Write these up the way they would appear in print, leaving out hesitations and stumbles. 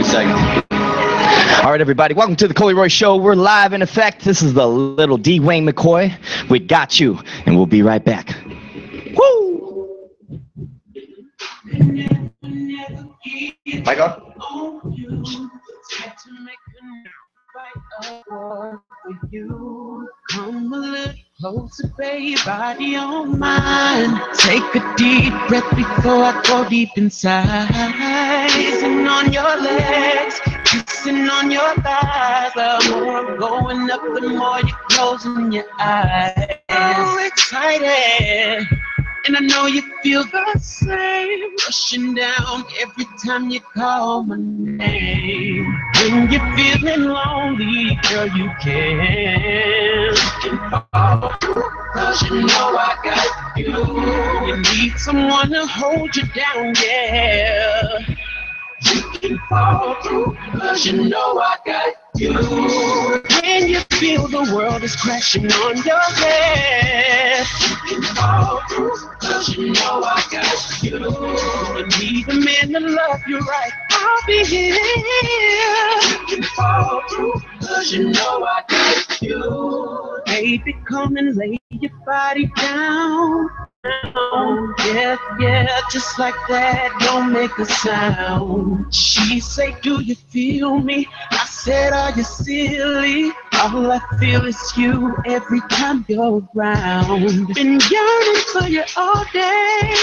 Seconds. All right, everybody, welcome to the Colee Royce Show. We're live in effect. This is the little D. Wayne McCoy. We got you, and we'll be right back. Woo! Mic on? Come a little closer, baby, body on mine. Take a deep breath before I go deep inside. Kissing on your legs, kissing on your thighs. The more I'm going up, the more you're closing your eyes. So excited, and I know you feel the same. Rushing down every time you call my name. When you're feeling lonely, girl, you can fall through, 'cause you know I got you. You need someone to hold you down, yeah. You can fall through, 'cause you know I got you. When you feel the world is crashing on your head, you can fall through, 'cause you know I got you. You need a man to love you right, I'll be here. You can fall through, 'cause you know I got you. Baby, come and lay your body down. Yeah, yeah, just like that, don't make a sound. She say, do you feel me? I said, are you silly? All I feel is you every time you're around. Been yearning for you all day,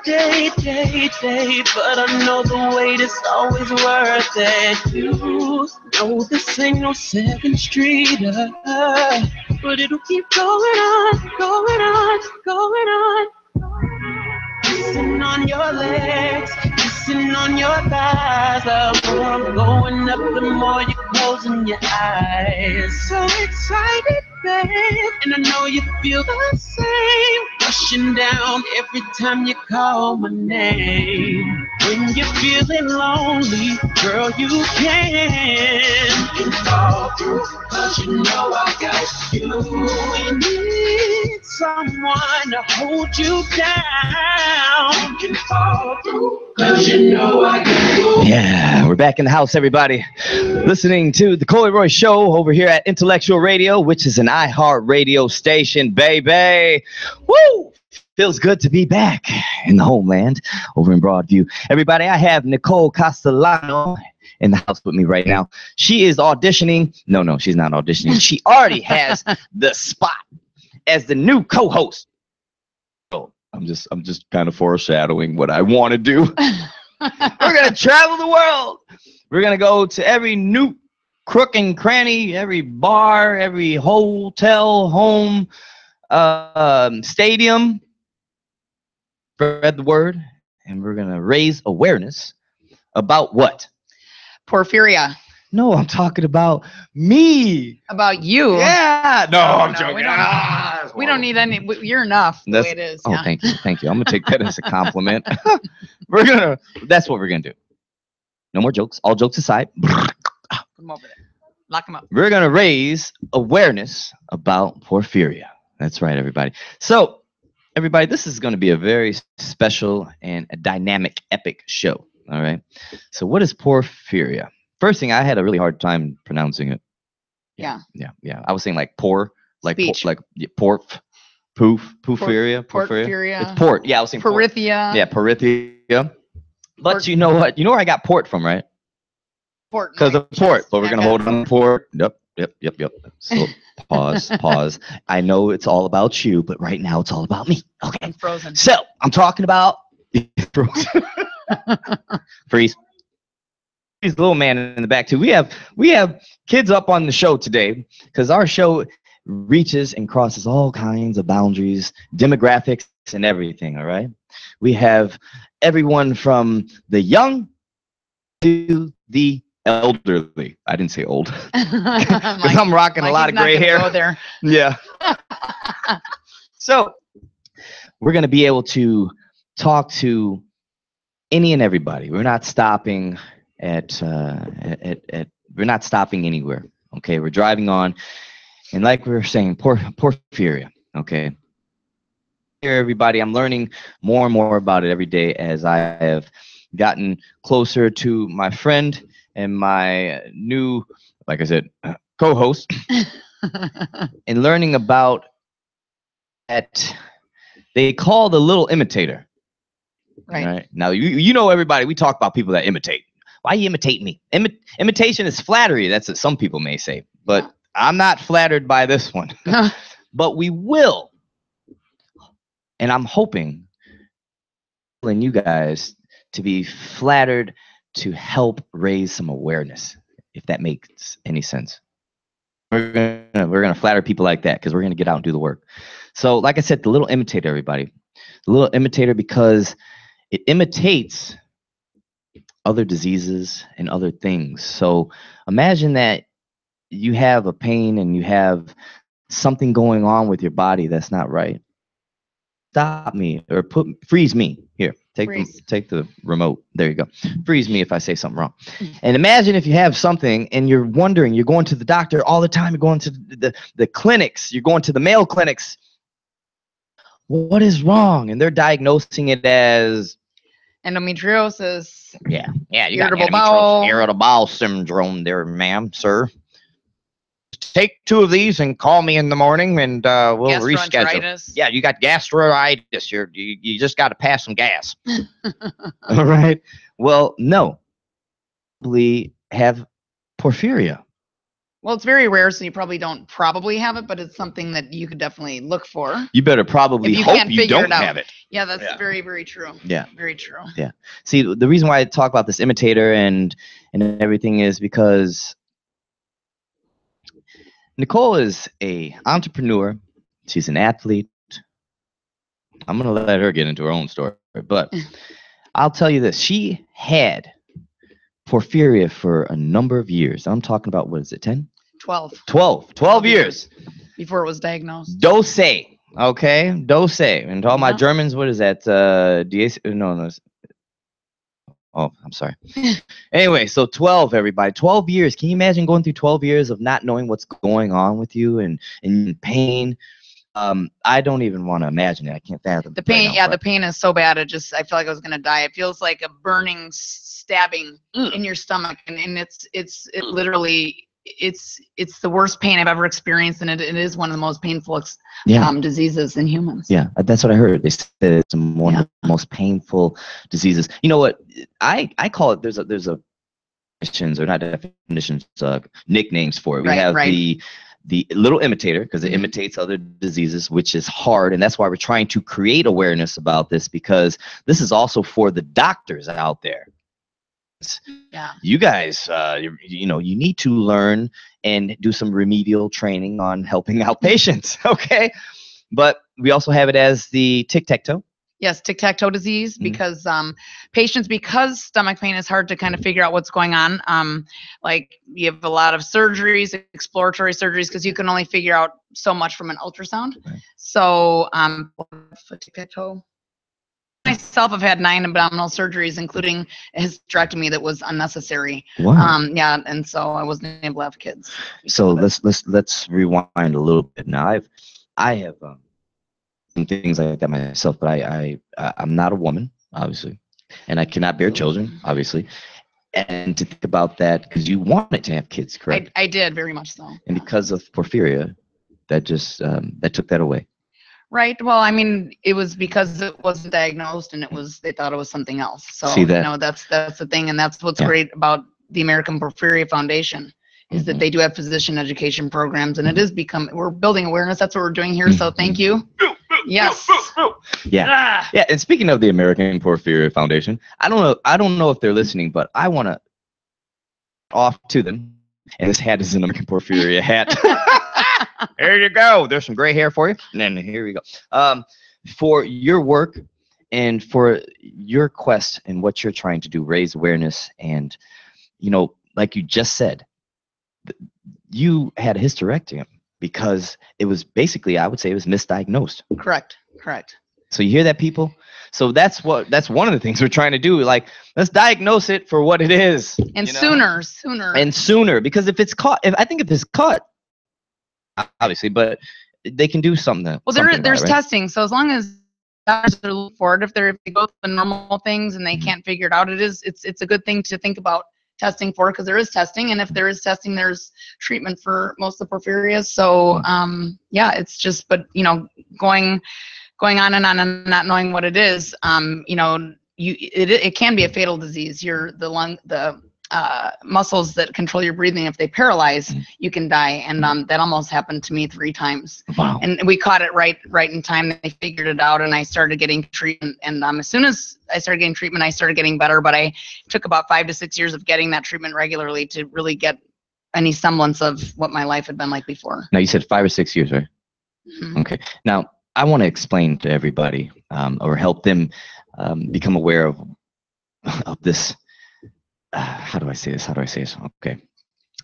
but I know the wait is always worth it. You know this ain't no 7th Street, but it'll keep going on, going on, going on. Kissing on your legs, kissing on your thighs. The more I'm going up, the more you're closing your eyes. So excited, babe, and I know you feel the same. Rushing down every time you call my name. When you're feeling lonely, girl, you can fall through, 'cause you know I got you. You need someone to hold you down. You can fall through, 'cause you know I got you. Yeah, we're back in the house, everybody. Listening to the Colee Royce Show over here at Intellectual Radio, which is an iHeart radio station, baby. Woo! Feels good to be back in the homeland over in Broadview. Everybody, I have Nicole Castellano in the house with me right now. She is auditioning. No, she's not auditioning. She already has the spot as the new co-host. Oh, I'm just kind of foreshadowing what I want to do. We're going to travel the world. We're going to go to every nook, crook, and cranny, every bar, every hotel, home, stadium. Spread the word, and we're going to raise awareness about what? Porphyria. No, I'm talking about me. About you? Yeah. No, I'm joking. We don't need any. You're enough the way it is. Oh, yeah. Thank you. I'm going to take that as a compliment. That's what we're going to do. No more jokes. All jokes aside. Come over there. Lock him up. We're going to raise awareness about porphyria. That's right, everybody. So, everybody, this is going to be a very special and a dynamic, epic show. All right. So what is porphyria? First thing, I had a really hard time pronouncing it. Yeah. I was saying like por, like Speech. porphyria. Porphyria. It's port. Yeah, I was saying Porithia. Yeah, porithia. But you know what? You know where I got port from, right? Port. Because of port. But we're Yeah, going to hold on to port. Yep. So pause. I know it's all about you, but right now it's all about me. Okay. I'm frozen. So I'm talking about frozen. Freeze. He's the little man in the back too. We have kids up on the show today because our show reaches and crosses all kinds of boundaries, demographics, and everything. All right. We have everyone from the young to the elderly. I didn't say old because I'm rocking a lot of gray hair. Go there. Yeah. So we're going to be able to talk to any and everybody. We're not stopping we're not stopping anywhere. Okay. We're driving on. And like we were saying, porphyria. Okay. here, everybody. I'm learning more and more about it every day as I have gotten closer to my friend and my new, like I said, co-host, and learning about that they call the little imitator. Right. Now, you know, everybody, we talk about people that imitate. Why you imitate me? Imitation is flattery. That's what some people may say. But I'm not flattered by this one. But we will. And I'm hoping and you guys to be flattered to help raise some awareness, if that makes any sense. We're gonna flatter people like that because we're gonna get out and do the work. So, like I said, the little imitator, everybody. The little imitator, because it imitates other diseases and other things. So imagine that you have a pain and you have something going on with your body that's not right. Stop me or freeze me. Here, take the remote. There you go. Freeze me if I say something wrong. And imagine if you have something and you're wondering, you're going to the doctor all the time, you're going to the clinics, you're going to the male clinics. What is wrong? And they're diagnosing it as endometriosis. Yeah, you irritable got irritable bowel syndrome there, ma'am, sir. Take 2 of these and call me in the morning, and we'll reschedule. Yeah, you got gastritis. You just got to pass some gas. All right. Well, no. We have porphyria. Well, it's very rare, so you probably don't have it, but it's something that you could definitely look for. You better probably hope you don't have it. Yeah, that's very, very true. Yeah. Very true. Yeah. See, the reason why I talk about this imitator and everything is because Nicole is an entrepreneur. She's an athlete. I'm going to let her get into her own story, but I'll tell you this. She had porphyria for a number of years. I'm talking about, what is it, 10? 12 years. Before it was diagnosed. Dose. Okay? Dose. And to all my Germans, what is that? No. Oh, I'm sorry. Anyway, so 12, everybody. 12 years. Can you imagine going through 12 years of not knowing what's going on with you and in pain? I don't even want to imagine it. I can't fathom the pain. Right now, the pain is so bad. I feel like I was gonna die. It feels like a burning, stabbing in your stomach, and it's literally it's the worst pain I've ever experienced, and it is one of the most painful diseases in humans. Yeah, that's what I heard. They said it's one of the most painful diseases. You know what? I call it. There's a definitions, or not definitions, nicknames for it. We have the little imitator, because it imitates other diseases, which is hard, and that's why we're trying to create awareness about this, because this is also for the doctors out there. Yeah, you guys, you need to learn and do some remedial training on helping out patients. Okay, but we also have it as the tic-tac-toe. Yes, tic-tac-toe disease, because patients, because stomach pain is hard to kind of figure out what's going on. Like, you have a lot of surgeries, exploratory surgeries, because you can only figure out so much from an ultrasound. Right. So, tic-tac-toe. Myself, I've had 9 abdominal surgeries, including a hysterectomy that was unnecessary. Wow. And so I wasn't able to have kids. So let's rewind a little bit. Now, I have some things like that myself, but I'm not a woman, obviously, and I cannot bear children, obviously. And to think about that, because you wanted to have kids, correct? I did, very much so. And because of porphyria, that just that took that away. Right. Well, I mean, it was because it wasn't diagnosed, and they thought it was something else. So, see that? That's the thing, and that's what's great about the American Porphyria Foundation, is that they do have physician education programs, and it is we're building awareness. That's what we're doing here. So thank you. Yes. Yeah. Yeah. And speaking of the American Porphyria Foundation, I don't know if they're listening, but I want to off to them. And this hat is an American Porphyria hat. There you go. There's some gray hair for you. And then here we go. For your work and for your quest and what you're trying to do, raise awareness. And, like you just said, you had a hysterectomy because it was basically, I would say, it was misdiagnosed. Correct. So you hear that, people? So that's one of the things we're trying to do. Like, let's diagnose it for what it is. And sooner. And sooner, because if it's caught, if it's caught, obviously, but they can do something. Well, there's testing. So as long as doctors are looking for it. If they go through the normal things and they can't figure it out, it's a good thing to think about testing for, because there is testing, and if there is testing, there's treatment for most of the porphyrias. So yeah, it's just, but going on and on and not knowing what it is, it can be a fatal disease. The muscles that control your breathing, if they paralyze, you can die. And that almost happened to me 3 times. Wow. And we caught it right in time. They figured it out, and I started getting treatment. And as soon as I started getting treatment, I started getting better. But I took about 5 to 6 years of getting that treatment regularly to really get any semblance of what my life had been like before. Now, you said 5 or 6 years, right? Mm-hmm. Okay. Now, I want to explain to everybody, or help them become aware of this. How do I say this?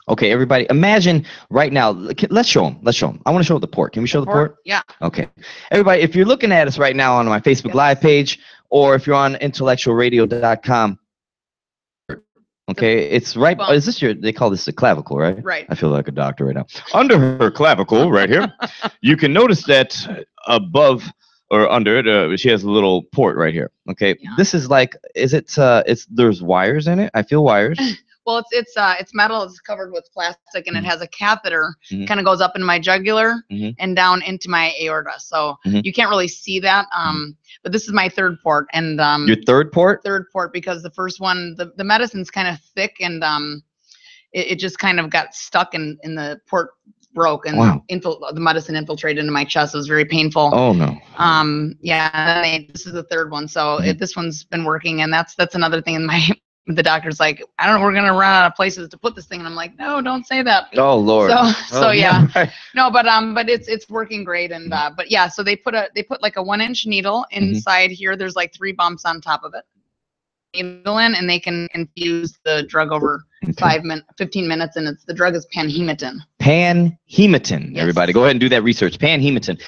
Okay, everybody, imagine right now. Let's show them. I want to show the port. Can we show the port? Yeah. Okay. Everybody, if you're looking at us right now on my Facebook Live page, or if you're on IntellectualRadio.com, okay, it's right. Is this they call this the clavicle, right? Right. I feel like a doctor right now. Under her clavicle, right here, you can notice that above or under it, she has a little port right here. Okay, yeah. This is like, there's wires in it. I feel wires. Well, it's metal. It's covered with plastic, and it has a catheter. Kind of goes up into my jugular and down into my aorta. So you can't really see that. But this is my 3rd port, and your 3rd port. 3rd port, because the first one, the medicine's kind of thick, and it just kind of got stuck in the port. Broke, and the medicine infiltrated into my chest. It was very painful. Oh no. Yeah. And this is the 3rd one, so this one's been working, and that's another thing. And the doctor's like, I don't know, we're gonna run out of places to put this thing, and I'm like, no, don't say that. Oh Lord. So yeah. No, but it's working great, and but yeah, so they put like a 1-inch needle inside here. There's like 3 bumps on top of it. Needle in, and they can infuse the drug over 15 minutes, and the drug is panhematin. Panhematin. Yes. Everybody, go ahead and do that research. Panhematin.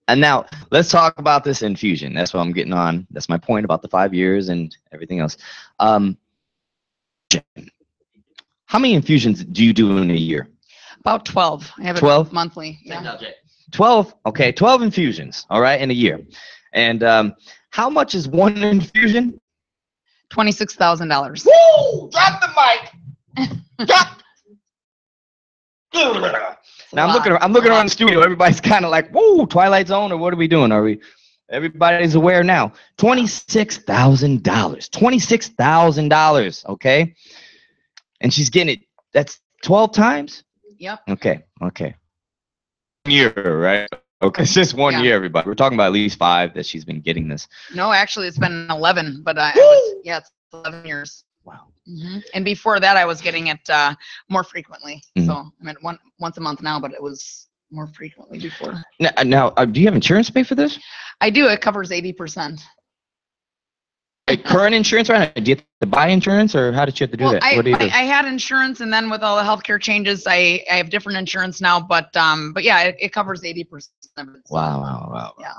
And now let's talk about this infusion. That's what I'm getting on. That's my point about the 5 years and everything else. How many infusions do you do in a year? About 12. I have 12 monthly. Yeah. 12. Okay, 12 infusions. All right, in a year. And how much is one infusion? $26,000. Woo! Drop the mic. Drop. Now I'm looking around the studio. Everybody's kind of like, "Whoa, Twilight Zone," or what are we doing? Everybody's aware now. $26,000. $26,000. Okay, and she's getting it. That's 12 times. Yep. Okay. Year, right? Okay, it's just 1 year, everybody. We're talking about at least 5 that she's been getting this. No, actually, it's been 11, but it's 11 years. Wow. And before that, I was getting it more frequently. Mm-hmm. So I'm at once a month now, but it was more frequently before. Now, do you have insurance to pay for this? I do. It covers 80%. Current insurance right now? Do you have to buy insurance, or how did you have to do that? What do you do? I had insurance, and then with all the healthcare changes, I have different insurance now. But yeah, it covers 80% of it. So, wow. Yeah.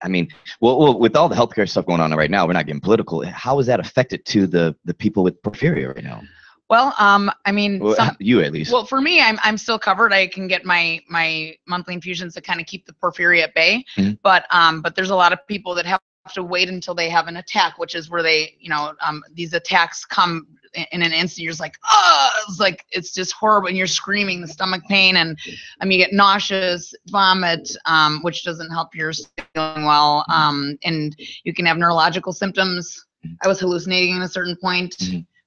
I mean, well, with all the healthcare stuff going on right now, we're not getting political. How is that affected to the people with porphyria right now? Well, I mean, you at least. Well, for me, I'm still covered. I can get my monthly infusions to kind of keep the porphyria at bay. Mm-hmm. But there's a lot of people that have to wait until they have an attack, which is where they, these attacks come in an instant. You're just like, it's just horrible, and you're screaming, the stomach pain, and you get nauseous, vomit, which doesn't help your feeling well, and you can have neurological symptoms. I was hallucinating at a certain point.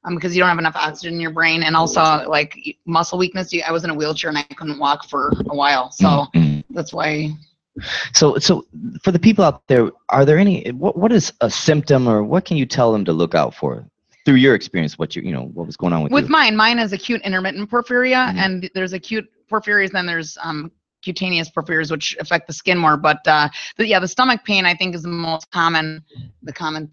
Because you don't have enough oxygen in your brain, and also like muscle weakness. I was in a wheelchair and I couldn't walk for a while, so that's why. So for the people out there, are there any? What is a symptom, or what can you tell them to look out for through your experience? What was going on with you? With mine is acute intermittent porphyria, and there's acute porphyrias, then there's cutaneous porphyrias, which affect the skin more. But the stomach pain, I think, is the common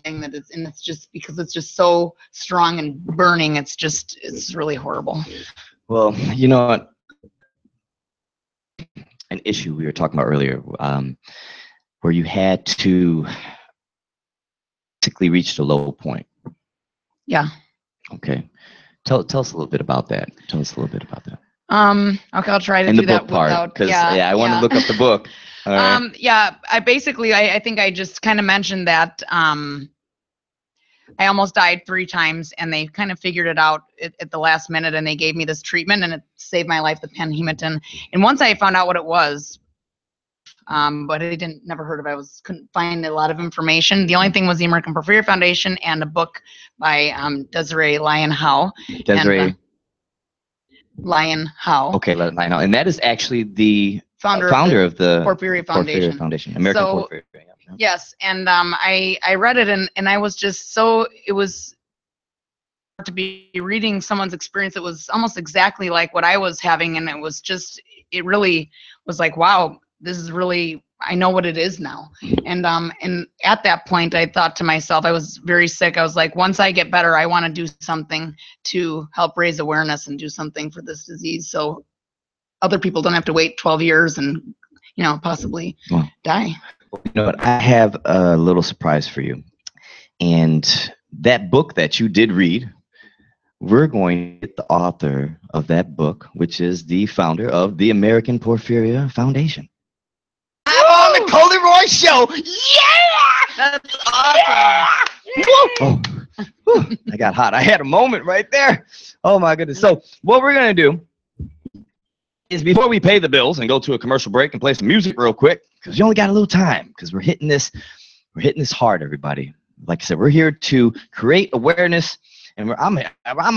thing that it's just because it's just so strong and burning. It's really horrible. Well, you know what? An issue we were talking about earlier, where you had to basically reach the low point. Yeah. Okay. Tell us a little bit about that. Okay, I'll try to in do the that book part, without. because I want to look up the book. All right. Yeah, I think I just kind of mentioned that I almost died 3 times, and they kind of figured it out at the last minute, and they gave me this treatment, and it saved my life, the panhematin. And once I found out what it was, but I never heard of it. Couldn't find a lot of information. The only thing was the American Porphyria Foundation and a book by Desiree Lyon Howe. Desiree Lyon Howe. Okay, Lyon Howe, and that is actually the founder of the Porphyria Foundation. American Porphyria. Yeah. Yes, and I read it, and I was just so, it was to be reading someone's experience. It was almost exactly like what I was having, and it really was like, wow, this is really, I know what it is now. And at that point, I thought to myself, I was very sick. I was like, once I get better, I want to do something to help raise awareness and do something for this disease, so other people don't have to wait 12 years and, possibly die. You know what? I have a little surprise for you. And that book that you did read, we're going to get the author of that book, which is the founder of the American Porphyria Foundation. I'm on the Colee Royce show. Yeah! That's awesome. Yeah! Oh, I got hot. I had a moment right there. Oh, my goodness. So what we're going to do is, before we pay the bills and go to a commercial break and play some music real quick, because you only got a little time, because we're hitting this hard, everybody. Like I said, we're here to create awareness, and I'm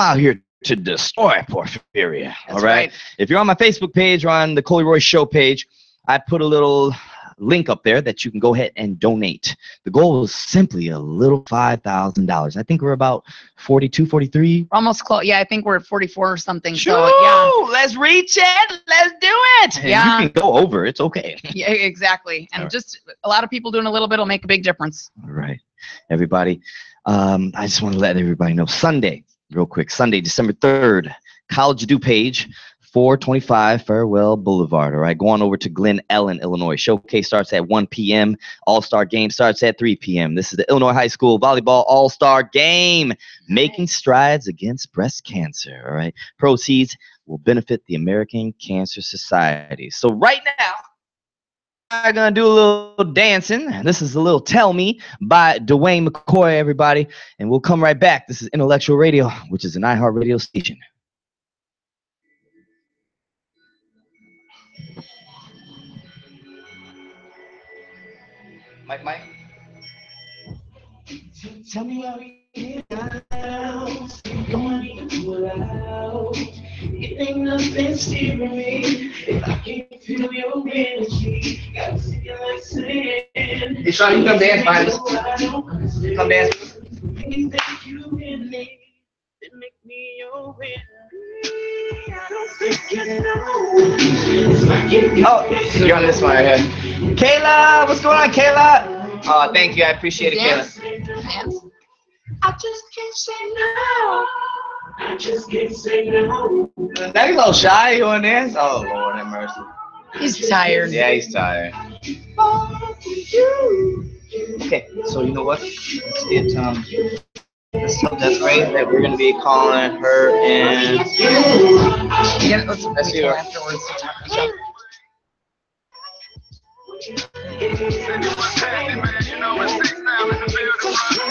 out here to destroy porphyria. That's all right? If you're on my Facebook page or on the Colee Royce show page, I put a little link up there that you can go ahead and donate. The goal is simply a little $5,000. I think we're about 42, 43. Almost close. Yeah, I think we're at 44 or something. Sure, so yeah, let's reach it. Let's do it. Yeah, you can go over. It's okay. Yeah, exactly. And just a lot of people doing a little bit will make a big difference. All right, everybody. I just want to let everybody know, Sunday, real quick, Sunday, December 3rd, College Due page, 425 Farewell Boulevard. All right, go on over to Glen Ellen, Illinois. Showcase starts at 1 p.m. All-Star Game starts at 3 p.m. This is the Illinois High School Volleyball All-Star Game, making strides against breast cancer. All right, proceeds will benefit the American Cancer Society. So right now, I'm going to do a little dancing. This is a little Tell Me by Dwayne McCoy, everybody. And we'll come right back. This is Intellectual Radio, which is an iHeart radio station. Mike. Tell me how we get out. Going to out. It ain't nothing steering me. If I can't feel your energy, gotta see you like sand. Hey, Sean, you come dance behind us. Come dance. Anything you in me, that make me your enemy. I don't think you know. If I can't get Oh, you're on this one right here. Kayla, what's going on, Kayla? Oh, thank you. I appreciate it, Dance. Kayla. I just can't say no. I just can't say no. Now you're a little shy. You want to dance? Oh, Lord have mercy. He's tired. Yeah, he's tired. Okay, so you know what? Let's get let's tell Desiree that we're gonna be calling her in. Yeah, let's see her afterwards to talk to Joe.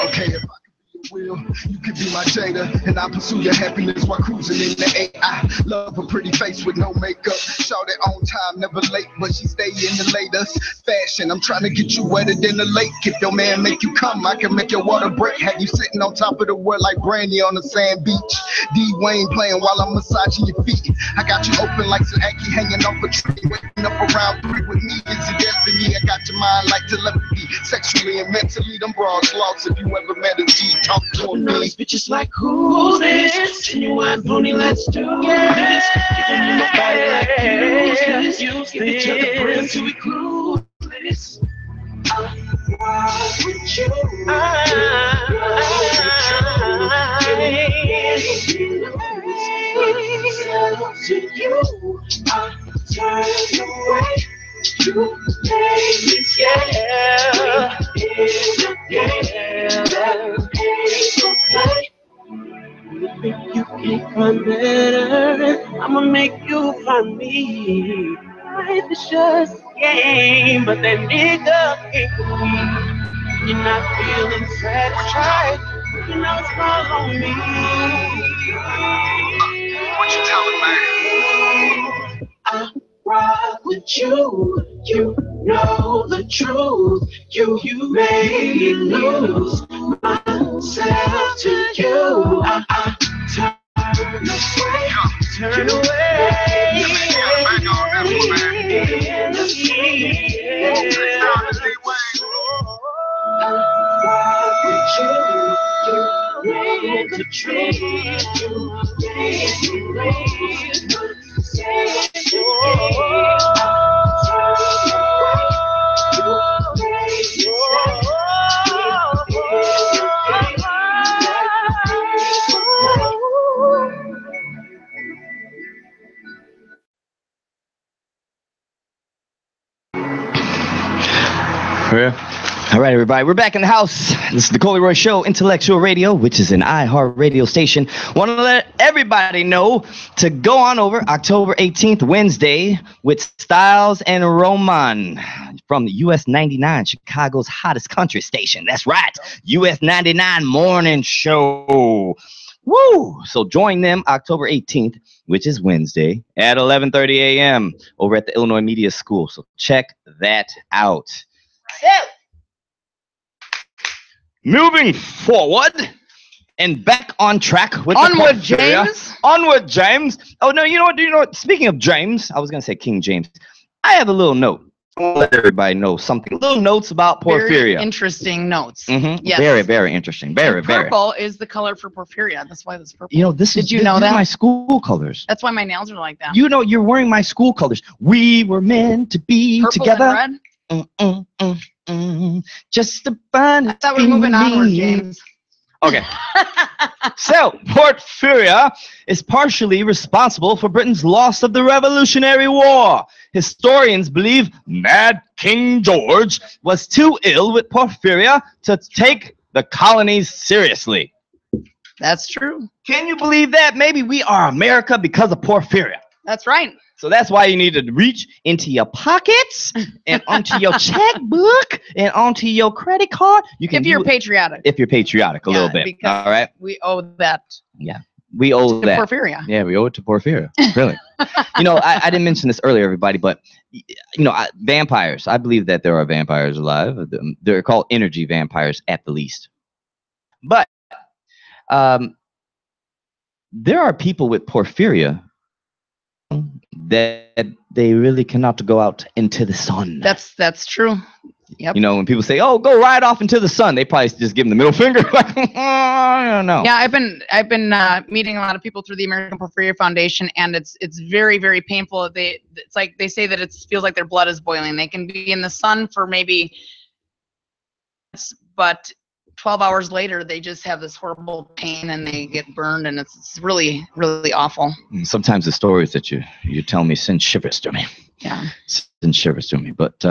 Okay, if I could be your will, you could be my Jada, and I pursue your happiness while cruising in the AI. Love a pretty face with no makeup. Shout it on time, never late, but she stay in the latest fashion. I'm trying to get you wetter than the lake. If your man make you come, I can make your water break. Have you sitting on top of the world like Brandy on the sand beach. D. Wayne playing while I'm massaging your feet. I got you open like Saaki hanging off a tree. Waking up around 3 with me is your destiny. I got your mind like telepathy. Sexually and mentally, them broads lost. If you ever met a G, talk to a No, me. these bitches like, who's this? Genuine pony, let's do this. Giving you my body like use this. Give each other friends till we cruise this. With you, to you, I turn away. You this, yeah. You think you can find better. I'ma make you find me. Life is just a game, but that nigga ain't for me. You're not feeling satisfied, you know it's all on me. What you telling, man? I ride with you, you know the truth. You made me lose myself to you. I turn away. In the sea. The truth, All right, everybody, we're back in the house. This is the Colee Royce Show, Intellectual Radio, which is an iHeart radio station. Want to let everybody know to go on over October 18th, Wednesday, with Styles and Roman from the US 99, Chicago's hottest country station. That's right, US 99 morning show. Woo! So join them October 18th, which is Wednesday, at 11:30 a.m. over at the Illinois Media School. So check that out. Moving forward and back on track with Onward, James. Onward, James. Oh no, you know what? Speaking of James, I was gonna say King James. I have a little note. I want to let everybody know something. Little notes about porphyria. Very interesting notes. Yes. Very, very interesting. Very, very. Purple is the color for porphyria. That's why it's purple. You know, this is my school colors. That's why my nails are like that. You know, you're wearing my school colors. We were meant to be Purple together. And red. Just a fun. I thought we were moving onward, James. Okay. So, porphyria is partially responsible for Britain's loss of the Revolutionary War. Historians believe Mad King George was too ill with porphyria to take the colonies seriously. That's true. Can you believe that? Maybe we are America because of porphyria. That's right. So that's why you need to reach into your pockets and onto your checkbook and onto your credit card. You can if you're patriotic. If you're patriotic a little bit. Because all right. We owe that. Yeah. We owe to that. Porphyria. Yeah, we owe it to porphyria. Really. You know, I didn't mention this earlier, everybody, but you know, vampires. I believe that there are vampires alive. They're called energy vampires at the least. But there are people with porphyria that they really cannot go out into the sun. That's true. Yep. You know, when people say, "Oh, go right off into the sun," they probably just give them the middle finger. Like, I don't know. Yeah, I've been meeting a lot of people through the American Porphyria Foundation, and it's very, very painful. It's like they say that it feels like their blood is boiling. They can be in the sun for maybe, but 12 hours later, they just have this horrible pain and they get burned, and it's really, really awful. Sometimes the stories that you tell me send shivers to me. Yeah. Send shivers to me. But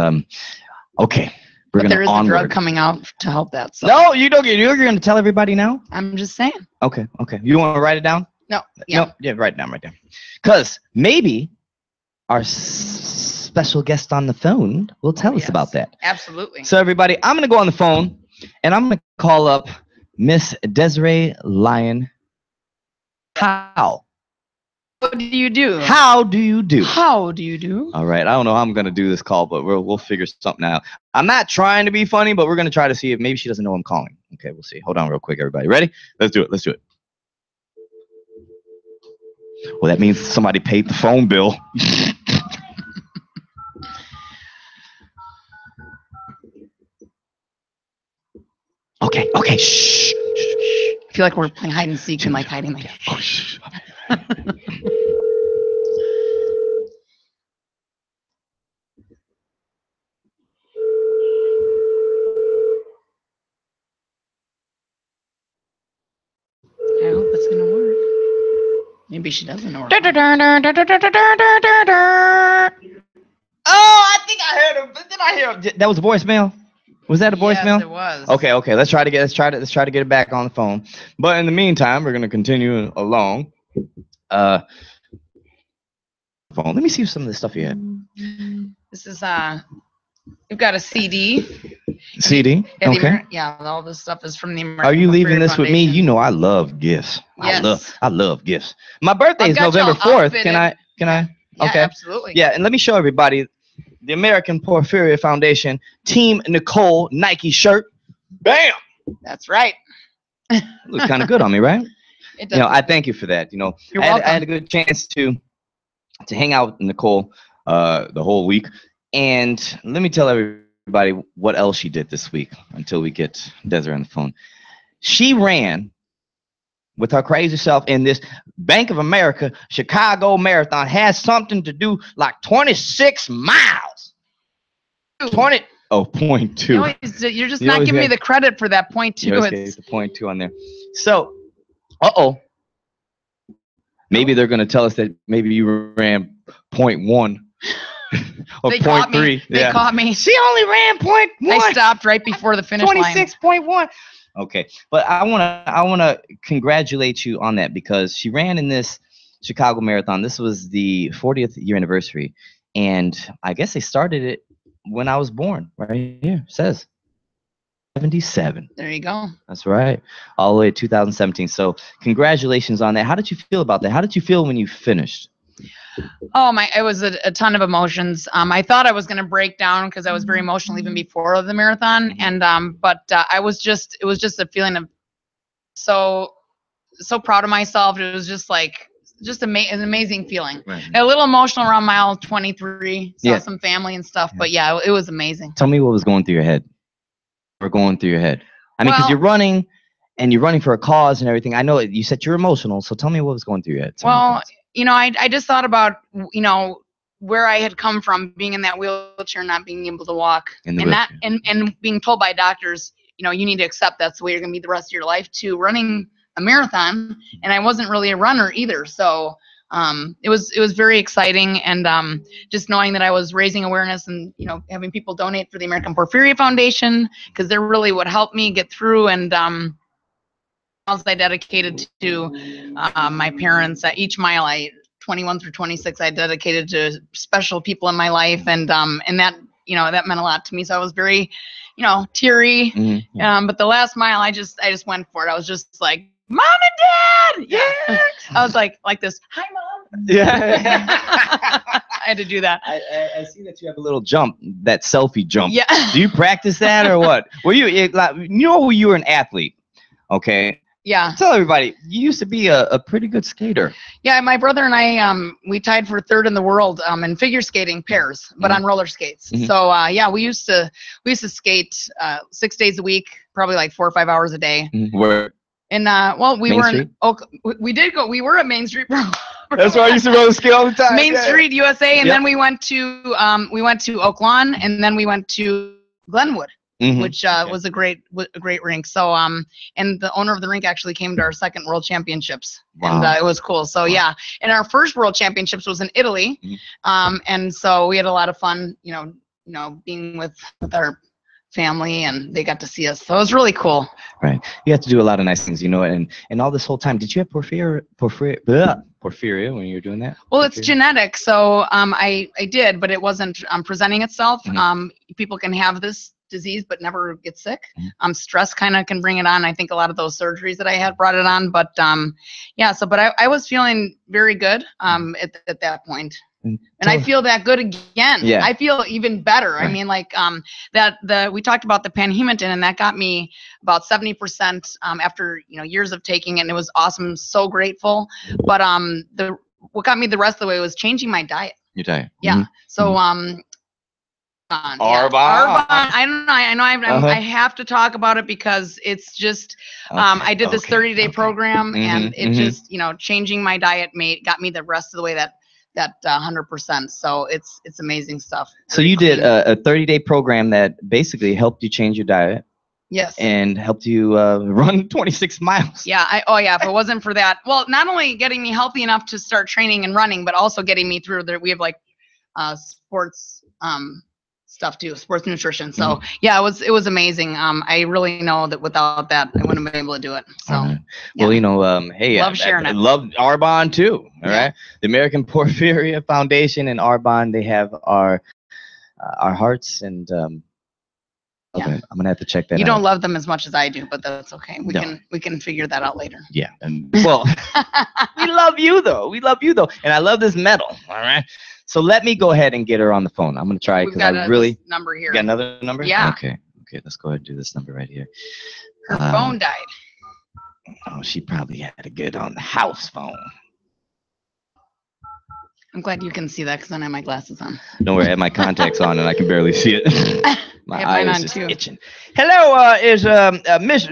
okay, but there is a drug coming out to help that. So. No, you don't. You're going to tell everybody now? I'm just saying. Okay. You want to write it down? No. Yeah. No. Yeah, write it down right there. Because maybe our special guest on the phone will tell us about that. Absolutely. So everybody, I'm going to go on the phone. And I'm going to call up Miss Desiree Lyon. How? What do you do? How do you do? How do you do? All right. I don't know how I'm going to do this call, but we'll figure something out. I'm not trying to be funny, but we're going to try to see if maybe she doesn't know I'm calling. Okay, we'll see. Hold on real quick, everybody. Ready? Let's do it. Well, that means somebody paid the phone bill. Okay, shh. I feel like we're playing hide and seek and like hiding. Like, oh, shh. I hope it's gonna work. Maybe she doesn't work. Oh, I think I heard him. Did I hear him? That was a voicemail. Was that a voicemail? Yes, it was. Okay. Let's try to get it back on the phone. But in the meantime, we're gonna continue along phone. Let me see some of the stuff you had. This is you've got a CD. CD. Okay. Yeah, all this stuff is from the American. Are you leaving this Foundation. with me? You know I love gifts. Yes. I love gifts. My birthday is November 4th. Can I? Yeah, Okay. Absolutely. Yeah, and let me show everybody the American Porphyria Foundation Team Nicole Nike shirt. Bam. That's right. Looks kind of good on me, right? It does. I thank you for that. You're I welcome. had a good chance to hang out with Nicole the whole week, and let me tell everybody what else she did this week until we get Desiree on the phone. She ran with her crazy self in this Bank of America Chicago Marathon. Has something to do like 26 miles. 0.2. You're just not giving me the credit for that 0.2. It's the 0.2 on there. So, maybe they're going to tell us that maybe you ran 0.1 or 0.3. They caught me. She only ran 0.1. I stopped right before the finish line. 26.1. Okay, but I wanna congratulate you on that because she ran in this Chicago Marathon. This was the 40th year anniversary, and I guess they started it when I was born. Right here it says 77. There you go. That's right, all the way to 2017. So congratulations on that. How did you feel about that? How did you feel when you finished? Oh my! It was a ton of emotions. I thought I was going to break down because I was very emotional even before the marathon, and but it was just a feeling of so proud of myself. It was just like an amazing feeling. Right. A little emotional around mile 23. Saw some family and stuff, but yeah, it was amazing. Tell me what was going through your head. I mean, because you're running, and you're running for a cause and everything. I know you said you're emotional, so tell me what was going through your head. I just thought about, where I had come from, being in that wheelchair, not being able to walk, and being told by doctors, you need to accept that's the way you're going to be the rest of your life, to running a marathon. And I wasn't really a runner either. So it was very exciting. And just knowing that I was raising awareness and, having people donate for the American Porphyria Foundation, because they're really what helped me get through. And I dedicated to my parents. At each mile, 21 through 26, I dedicated to special people in my life, and that that meant a lot to me. So I was very, teary. Mm-hmm. But the last mile, I just went for it. I was just like, Mom and Dad, yeah. I was like this. Hi, Mom. Yeah. I had to do that. I see that you have a little jump, that selfie jump. Yeah. Do you practice that or what? Were you you were an athlete? Okay. Yeah. Tell everybody, you used to be a pretty good skater. Yeah, my brother and I, we tied for third in the world in figure skating pairs, but on roller skates. Mm-hmm. So we used to skate 6 days a week, probably like 4 or 5 hours a day. Mm-hmm. Where? And we did go. We were at Main Street. That's where I used to roller skate all the time. Main Street, USA, and then we went to Oak Lawn, and then we went to Glenwood. Mm-hmm. Which was a great rink. So and the owner of the rink actually came to our second World Championships. Wow. And it was cool. So yeah, and our first World Championships was in Italy. Mm-hmm. And so we had a lot of fun, being with our family, and they got to see us. So it was really cool. Right. You have to do a lot of nice things, and all this whole time, did you have porphyria when you were doing that? Well, it's genetic. So I did, but it wasn't presenting itself. Mm-hmm. People can have this disease but never get sick. Mm-hmm. Stress kind of can bring it on. I think a lot of those surgeries that I had brought it on, but but I was feeling very good at that point. And I feel that good again. Yeah. I feel even better. Right. I mean, like we talked about the panhematin, and that got me about 70% after years of taking it, and it was awesome. So grateful. But what got me the rest of the way was changing my diet. Your diet. Yeah. Mm-hmm. So Arbonne. I don't know. I know. I have to talk about it because it's just. I did this 30-day program, and it just changing my diet got me the rest of the way that 100%. So it's amazing stuff. So you did a 30-day program that basically helped you change your diet. Yes. And helped you run 26 miles. Yeah. If it wasn't for that, well, not only getting me healthy enough to start training and running, but also getting me through there. We have like sports stuff too, sports nutrition. So yeah, it was amazing. I really know that without that, I wouldn't have been able to do it. So well, hey, love sharing I it. love Arbonne too. All right, the American Porphyria Foundation and Arbonne, they have our hearts, and okay, I'm gonna have to check that out. You don't love them as much as I do, but that's okay. We can figure that out later. Yeah, and well, we love you though. And I love this medal. All right. So let me go ahead and get her on the phone. I'm gonna try because I really number here. Got another number? Yeah. Okay, let's go ahead and do this number right here. Her phone died. Oh, she probably had to get on the house phone. I'm glad you can see that because I don't have my glasses on. Don't worry, I have my contacts on and I can barely see it. My eye is just itching. Hello, is Miss?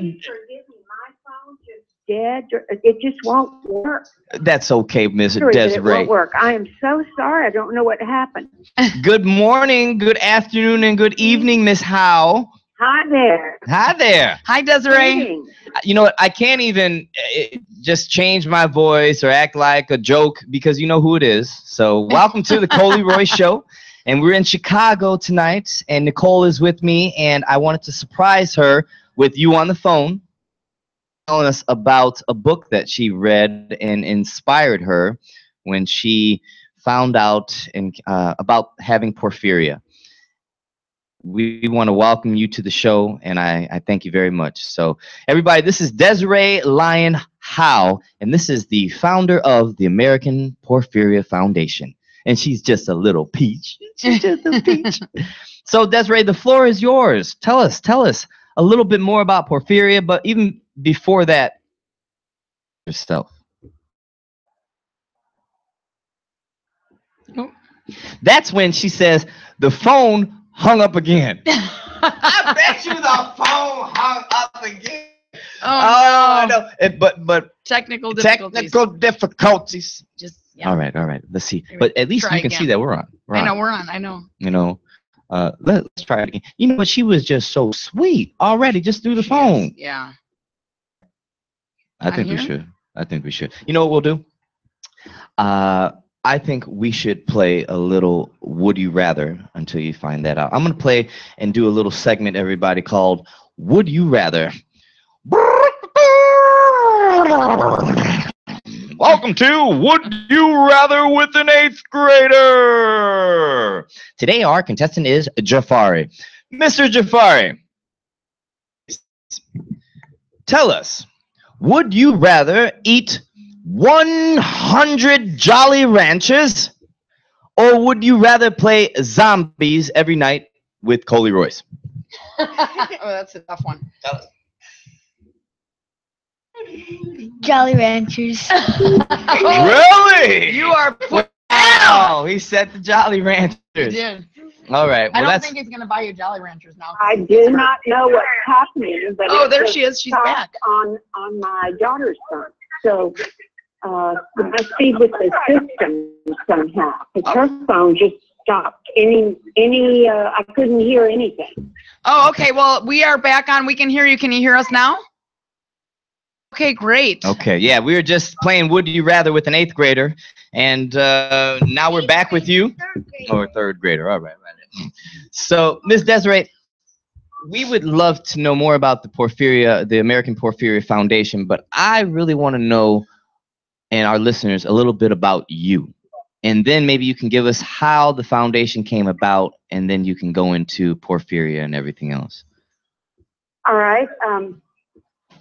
Dead. It just won't work. That's okay, Miss Desiree. It Desiree. won't work. I am so sorry. I don't know what happened. Good morning, good afternoon, and good evening, Miss Howe. Hi there. Hi there. Hi, Desiree. Greetings. You know what? I can't even just change my voice or act like a joke because you know who it is. So welcome to the Colee Royce Show. And we're in Chicago tonight, and Nicole is with me, and I wanted to surprise her with you on the phone, telling us about a book that she read and inspired her when she found out about having porphyria. We want to welcome you to the show, and I thank you very much. So, everybody, this is Desiree Lyon Howe, and this is the founder of the American Porphyria Foundation. And she's just a little peach. She's just a peach. So, Desiree, the floor is yours. Tell us a little bit more about porphyria, but even before that, yourself. Oh. That's when she says, the phone hung up again. I bet you the phone hung up again. Oh no. But technical difficulties. Just All right. Let's see. But at least you can see that we're on. I know we're on. I know. You know, let's try it again. You know what? She was just so sweet already, just through the phone. Yeah. I think we should. You know what we'll do? I think we should play a little Would You Rather until you find that out. I'm going to play and do a little segment, everybody, called Would You Rather. Welcome to Would You Rather with an 8th grader. Today, our contestant is Jafari. Mr. Jafari, tell us, would you rather eat 100 Jolly Ranchers, or would you rather play zombies every night with Colee Royce? Oh, that's a tough one. Tell us. Jolly Ranchers. Really? You are wow. He said the Jolly Ranchers. He did. All right. Well, I don't think he's going to buy you Jolly Ranchers now. I do not know what's happening, but there she is. She's back on my daughter's phone. So it must be with the system somehow. Because her phone just stopped. I couldn't hear anything. Oh, okay. Well, we are back on. We can hear you. Can you hear us now? Okay, great. Okay, yeah, we were just playing Would You Rather with an 8th grader, and now we're back with you. Or 3rd grader, all right. So, Ms. Desiree, we would love to know more about the American Porphyria Foundation, but I really want to know, and our listeners, a little bit about you. And then maybe you can give us how the foundation came about, and then you can go into porphyria and everything else. All right.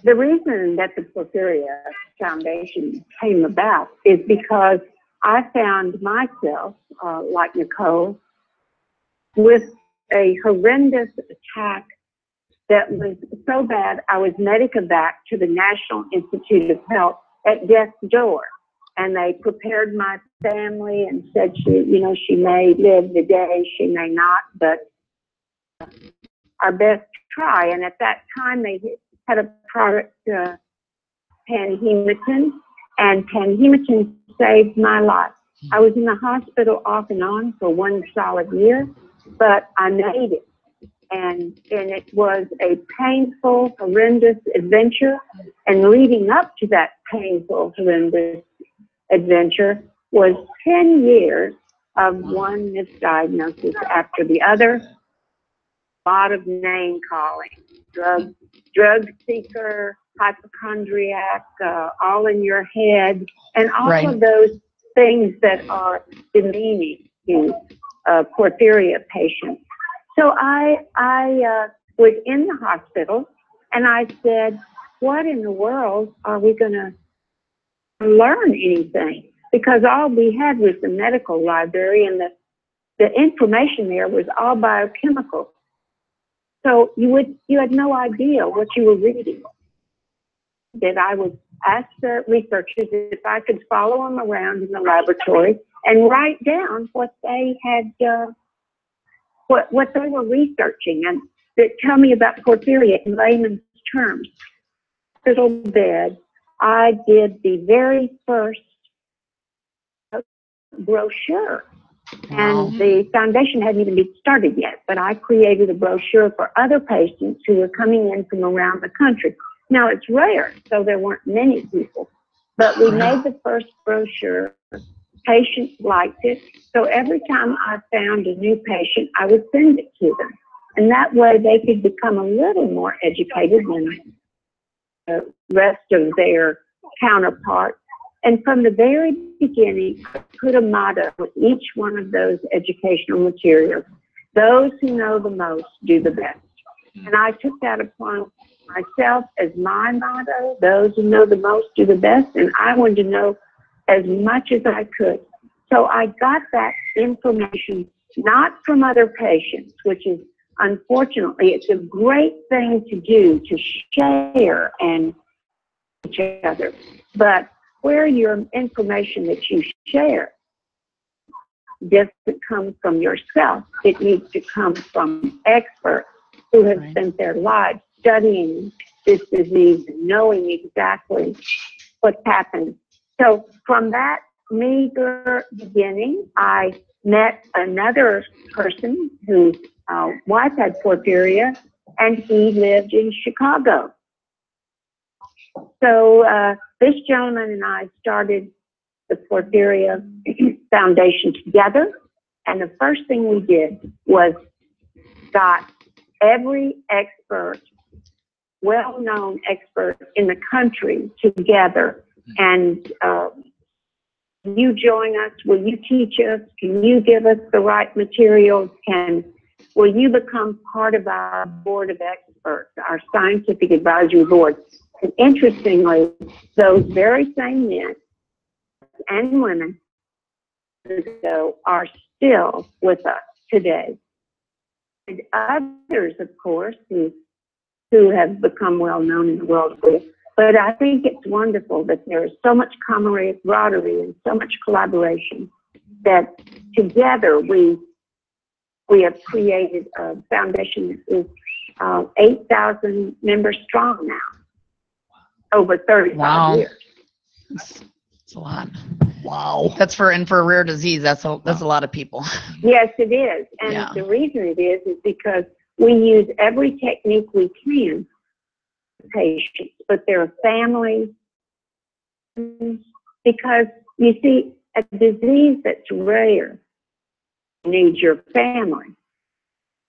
The reason that the Porphyria Foundation came about is because I found myself, like Nicole, with a horrendous attack that was so bad I was medicated to the National Institute of Health at death's door. And they prepared my family and said she may live the day, she may not, but our best try. And at that time they had a product, Panhematin, and Panhematin saved my life. I was in the hospital off and on for 1 solid year, but I made it. And it was a painful, horrendous adventure. And leading up to that painful, horrendous adventure was 10 years of one misdiagnosis after the other. a lot of name calling, drug seeker, hypochondriac, all in your head, and all Right. of those things that are demeaning to porphyria patients. So I was in the hospital, and I said, what in the world are we going to learn anything? Because all we had was the medical library, and the information there was all biochemical. So you had no idea what you were reading. That I would ask the researchers if I could follow them around in the laboratory and write down what they had, what they were researching, and that tell me about porphyria in layman's terms. Hospital bed, I did the very first brochure. And the foundation hadn't even been started yet, but I created a brochure for other patients who were coming in from around the country. Now, it's rare, so there weren't many people, but we made the first brochure. Patients liked it, so every time I found a new patient, I would send it to them. And that way they could become a little more educated than the rest of their counterparts. And from the very beginning, I put a motto with each one of those educational materials. Those who know the most do the best. And I took that upon myself as my motto. Those who know the most do the best. And I wanted to know as much as I could. So I got that information not from other patients, which is, unfortunately, it's a great thing to do, to share and each other. But where your information that you share doesn't come from yourself, it needs to come from experts who have spent their lives studying this disease and knowing exactly what's happened. So from that meager beginning, I met another person whose wife had porphyria, and he lived in Chicago. So this gentleman and I started the Porphyria Foundation together, and the first thing we did was got every expert, well-known expert in the country together, and you join us? Will you teach us? Can you give us the right materials? Will you become part of our board of experts, our scientific advisory board? And interestingly, those very same men and women are still with us today. And others, of course, who have become well known in the world. But I think it's wonderful that there is so much camaraderie and so much collaboration that together we have created a foundation that is 8,000 members strong now, over 35 years. That's a lot. Wow. That's for a rare disease. That's a lot of people. Yes, it is. And the reason it is because we use every technique we can for patients, but their families, because you see, a disease that's rare needs your family.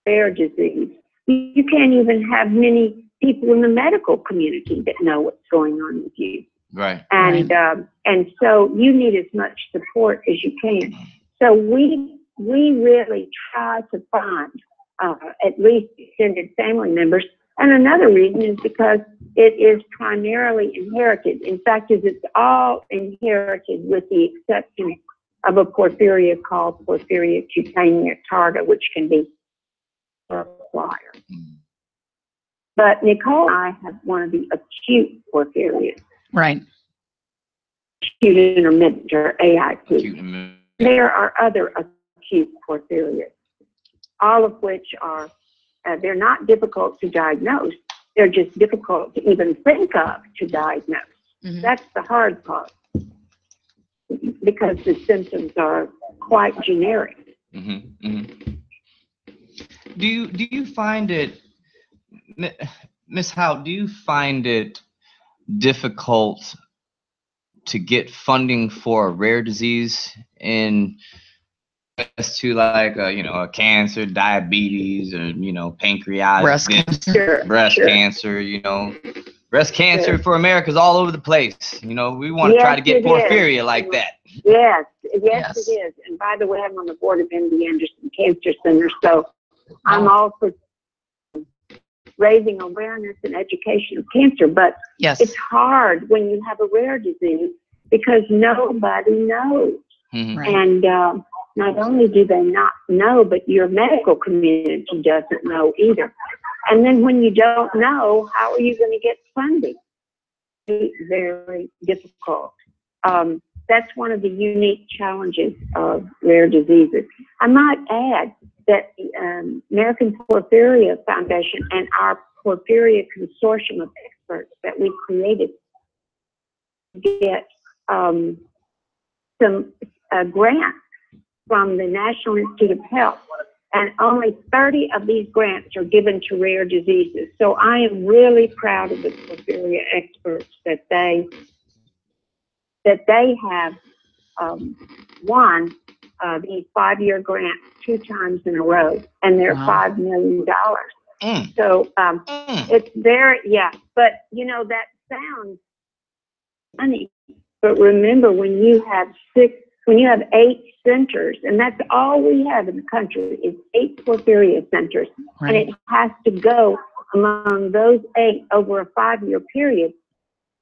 Rare disease. You can't even have many people in the medical community that know what's going on with you. Right. And so you need as much support as you can. So we really try to find at least extended family members. And another reason is because it is primarily inherited. In fact, it's all inherited with the exception of a porphyria called porphyria cutanea tarda, which can be acquired. But Nicole and I have one of the acute porphyrias. Right. Acute intermittent, or AIP. There are other acute porphyrias, all of which are, they're not difficult to diagnose. They're just difficult to even think of to diagnose. Mm-hmm. That's the hard part, because the symptoms are quite generic. Mm-hmm. Mm-hmm. Do you find it, Miss Howe, do you find it difficult to get funding for a rare disease in to like a cancer, diabetes, or pancreatic, breast cancer, breast cancer for America's all over the place. We want to try to get porphyria like that. Yes, it is. And by the way, I'm on the board of MD Anderson Cancer Center, so I'm also raising awareness and education of cancer. But it's hard when you have a rare disease because nobody knows. Mm-hmm. And not only do they not know, but your medical community doesn't know either. And then when you don't know, how are you going to get funding? It's very difficult. That's one of the unique challenges of rare diseases. I might add that the American Porphyria Foundation and our Porphyria Consortium of experts that we created get some grants from the National Institute of Health, and only 30 of these grants are given to rare diseases. So I am really proud of the Porphyria experts that they have won these 5-year grants 2 times in a row, and they're $5 million. So it's very, but that sounds funny, but remember when you have 8 centers, and that's all we have in the country is 8 porphyria centers, and it has to go among those 8 over a 5-year period.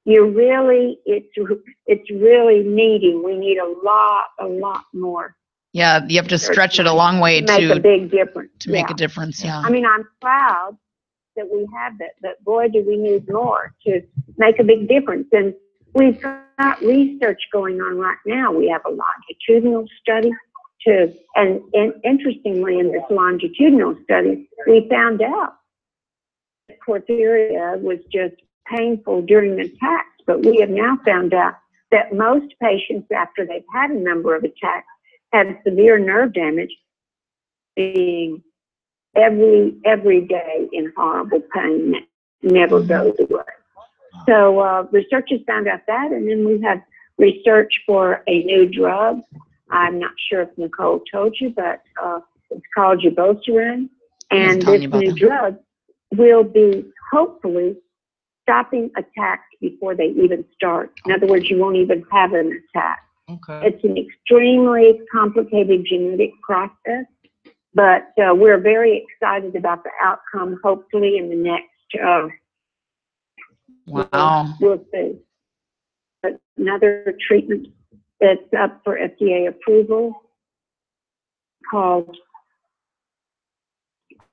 It's really needing. We need a lot more. Yeah, you have to stretch it a long way to make a big difference. To make a difference, yeah. I mean, I'm proud that we have that, but boy, do we need more to make a big difference. And we've got research going on right now. We have a longitudinal study and interestingly, in this longitudinal study, we found out that porphyria was just painful during attacks, but we have now found out that most patients, after they've had a number of attacks, have severe nerve damage, being every day in horrible pain that never goes away. So researchers found out that, and then we have research for a new drug. I'm not sure if Nicole told you, but it's called Ubocerin, and this new drug will be hopefully stopping attacks before they even start. In other words, you won't even have an attack. Okay. It's an extremely complicated genetic process, but we're very excited about the outcome, hopefully in the next, we'll see. But another treatment that's up for FDA approval called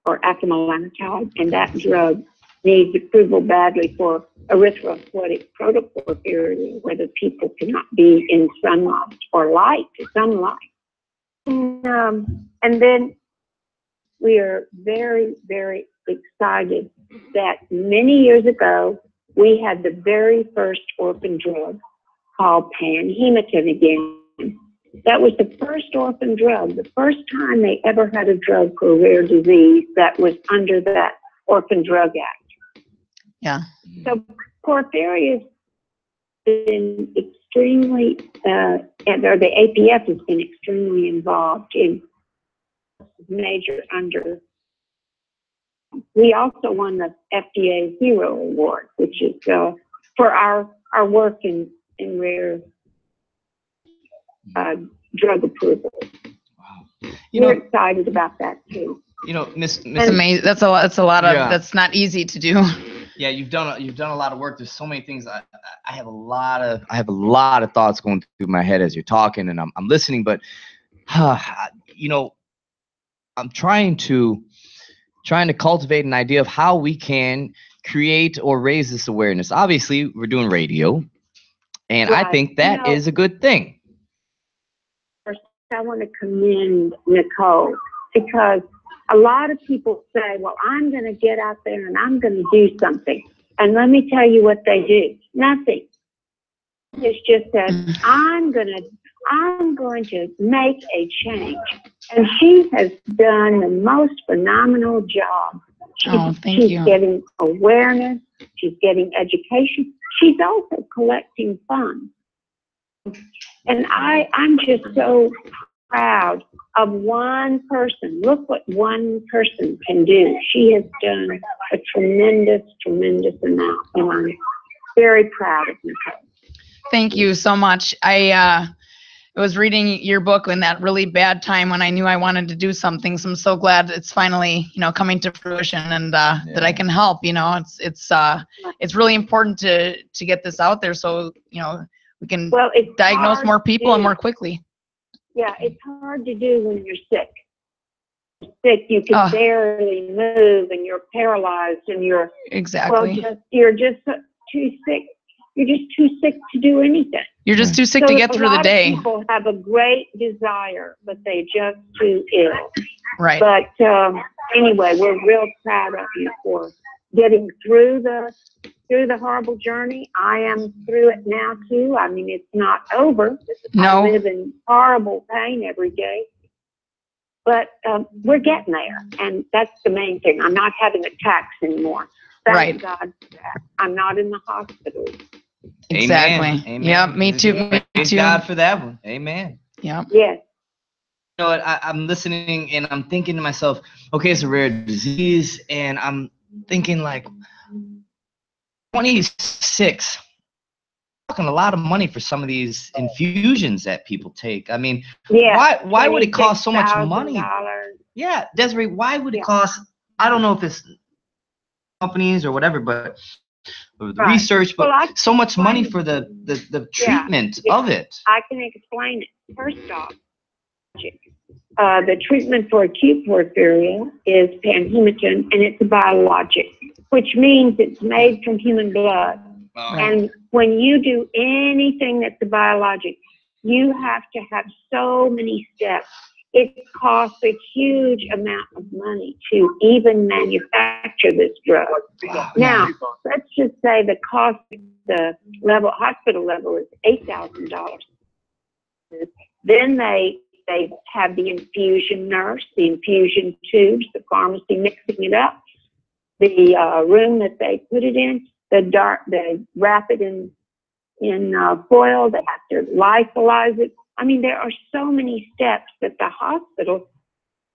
acamlanotide, and that drug needs approval badly for erythropoietic protoporphyria, where the people cannot be in sunlight or sunlight. And then we are very, very excited that many years ago, we had the very first orphan drug called panhematin again. That was the first orphan drug, the first time they ever had a drug for a rare disease that was under that Orphan Drug Act. Yeah. So porphyria has been extremely, or the APF has been extremely involved in major under. We also won the FDA Hero Award, which is for our work in rare drug approval. Wow. We're excited about that too. Miss it's amazing. That's a lot of. That's not easy to do. Yeah, you've done a lot of work. There's so many things. I have a lot of thoughts going through my head as you're talking, and I'm listening. But I'm trying to cultivate an idea of how we can create or raise this awareness. Obviously, we're doing radio, and I think that is a good thing. First, I want to commend Nicole, because a lot of people say, well, I'm going to get out there and I'm going to do something. And let me tell you what they do. Nothing. It's just that I'm going to make a change. And she has done the most phenomenal job. She's getting awareness. She's getting education. She's also collecting funds. And I'm just so proud of one person. Look what one person can do. She has done a tremendous, tremendous amount, and I'm very proud of Nicole. Thank you so much. I was reading your book in that really bad time when I knew I wanted to do something. So I'm so glad it's finally, coming to fruition, and that I can help. It's really important to get this out there so we can diagnose more people and more quickly. Yeah, it's hard to do when you're sick. Sick, you can barely move, and you're paralyzed, and you're you're just too sick. You're just too sick to do anything. You're just too sick to get through the day. A lot of people have a great desire, but they just too ill. Right. But anyway, we're real proud of you for getting through the horrible journey. I am through it now too. I mean, it's not over. No. I live in horrible pain every day. But we're getting there, and that's the main thing. I'm not having attacks anymore. Thank God for that. I'm not in the hospital. Exactly. Amen. Yeah, me too. Praise God for that one. Amen. Yeah. Yes. You know what? I'm listening and I'm thinking to myself, okay, it's a rare disease, and I'm thinking like 26. Talking a lot of money for some of these infusions that people take. I mean, why would it cost so much money? Yeah, Desiree, why would it cost? I don't know if it's companies or whatever, but the research, but so much money for the treatment of it. I can explain it. First off, the treatment for acute porphyria is panhematin, and it's a biologic, which means it's made from human blood. And when you do anything that's a biologic, you have to have so many steps. It costs a huge amount of money to even manufacture this drug. Now, let's just say the cost, the hospital level is $8,000. Then they have the infusion nurse, the infusion tubes, the pharmacy mixing it up, the room that they put it in, they wrap it in foil, they have to lyophilize it. I mean, there are so many steps that the hospital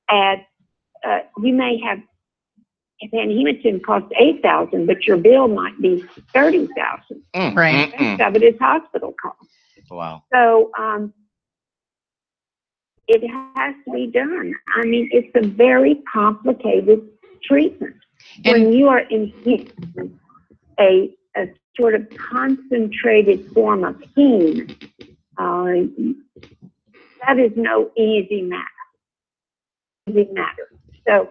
adds. You may have, if panhematin costs $8,000, but your bill might be $30,000. Right. Most of it is hospital costs. Wow. So it has to be done. I mean, it's a very complicated treatment. When you are infusing a sort of concentrated form of heme, that is no easy matter. So,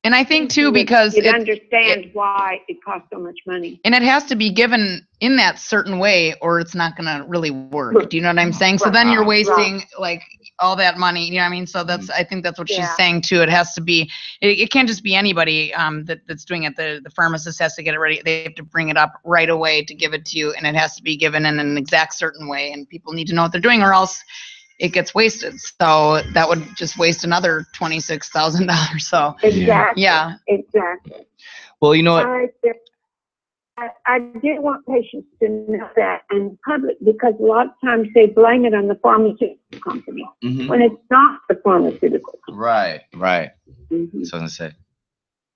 and I think too, because you understand why it costs so much money. And it has to be given in that certain way, or it's not going to really work. Do you know what I'm saying? So then you're wasting like all that money. You know what I mean? So I think that's what she's saying too. It has to be. It can't just be anybody that's doing it. The pharmacist has to get it ready. They have to bring it up right away to give it to you, and it has to be given in an exact certain way. And people need to know what they're doing, or else it gets wasted. So that would just waste another $26,000. So exactly. Yeah. Exactly. Well, you know what? I did want patients to know that in public, because a lot of times they blame it on the pharmaceutical company when it's not the pharmaceutical company. Right. Mm-hmm. So I was going to say.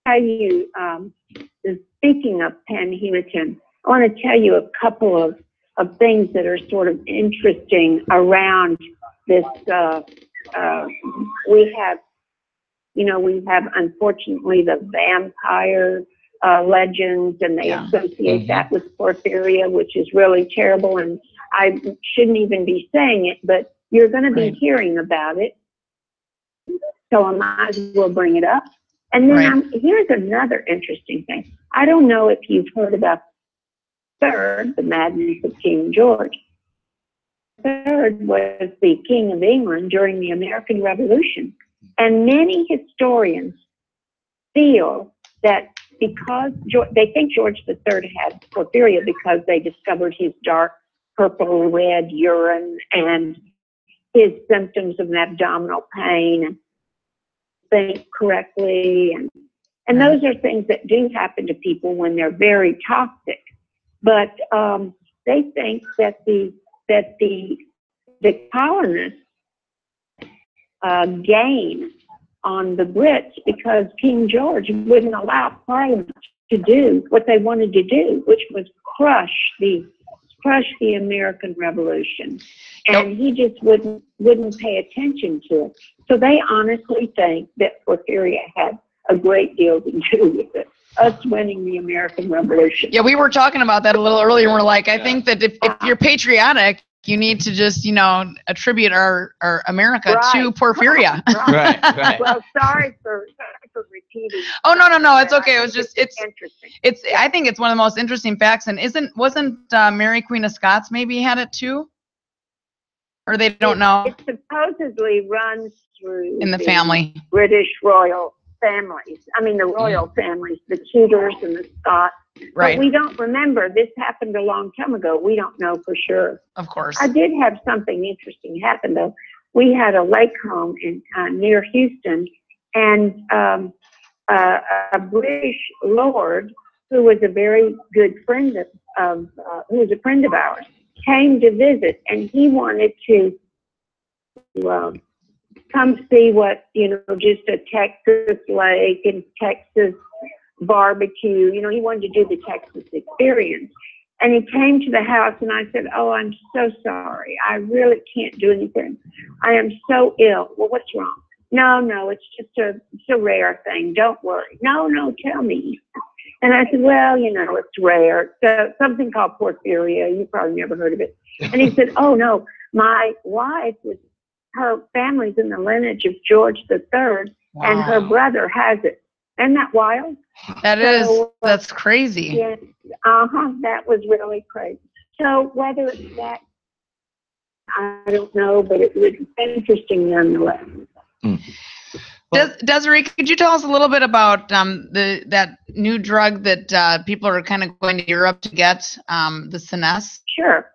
Tell you, speaking of panhematin, I want to tell you a couple of things that are sort of interesting around this. We have unfortunately the vampire legends, and they associate that with porphyria, which is really terrible. And I shouldn't even be saying it, but you're going to be hearing about it. So I might as well bring it up. And then here's another interesting thing. I don't know if you've heard about the madness of King George. III was the King of England during the American Revolution. And many historians feel that because they think George III had porphyria because they discovered his dark purple red urine and his symptoms of abdominal pain and think correctly. And those are things that do happen to people when they're very toxic. But they think that the colonists gain on the Brits because King George wouldn't allow Parliament to do what they wanted to do, which was crush the American Revolution. And he just wouldn't pay attention to it. So they honestly think that porphyria had a great deal to do with it, us winning the American Revolution. Yeah, we were talking about that a little earlier. We're like, I think that if you're patriotic, you need to just, attribute our America to porphyria. Right. Well, sorry for repeating. Oh, no, it's okay. It was just, it's interesting. I think it's one of the most interesting facts. And wasn't Mary Queen of Scots maybe had it too? Or they don't know? It supposedly runs through in the family. British royal families. I mean, the royal families, the Tudors and the Scots. Right. But we don't remember. This happened a long time ago. We don't know for sure. Of course. I did have something interesting happen, though. We had a lake home in near Houston, and a British lord who was a very good friend who was a friend of ours, came to visit, and he wanted to come see what, just a Texas lake and Texas barbecue. He wanted to do the Texas experience. And he came to the house, and I said, "Oh, I'm so sorry. I really can't do anything. I am so ill." "Well, what's wrong?" No, it's just a rare thing. Don't worry. No, tell me. And I said, "Well, it's rare. So something called porphyria. You probably never heard of it." And he said, "Oh, no, my wife her family's in the lineage of George III, and her brother has it." Isn't that wild? That's crazy. Yes, that was really crazy. So whether it's that, I don't know, but it was interesting nonetheless. Desiree, could you tell us a little bit about that new drug that people are kind of going to Europe to get, the Sines? Sure.